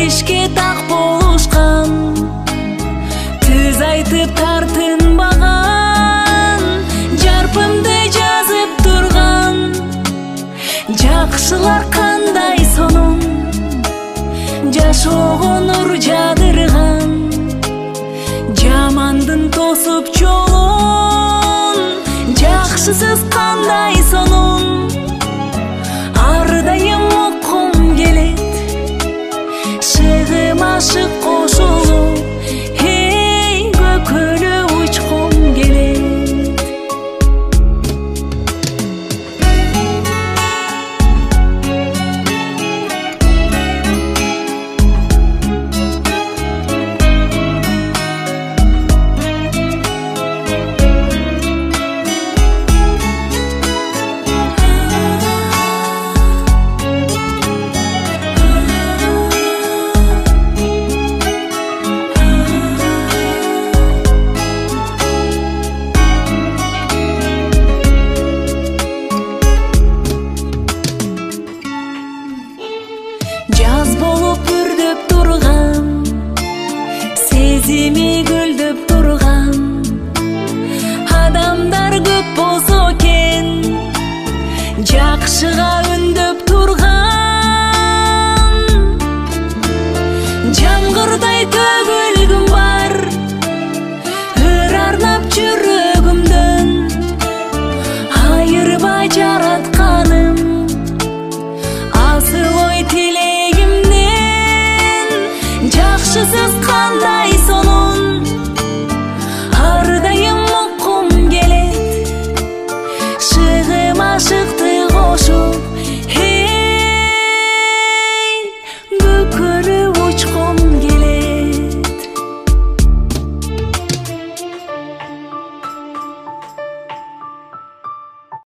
беришке так болушкан, түз айтып тартынбаган, жарпымды жазып турган. Жакшылар кандай сонун, жашоого нур жадырган, жамандын тосуп жолун, жакшысыз кандай сонун. Ар дайым оккум келет, шыгым ашык кошулуп, эй көкөлө учкум келет. Жаз болуп үрдөп турган, сезими гүлдөп турган, адамдар көп болсо экен, жакшыга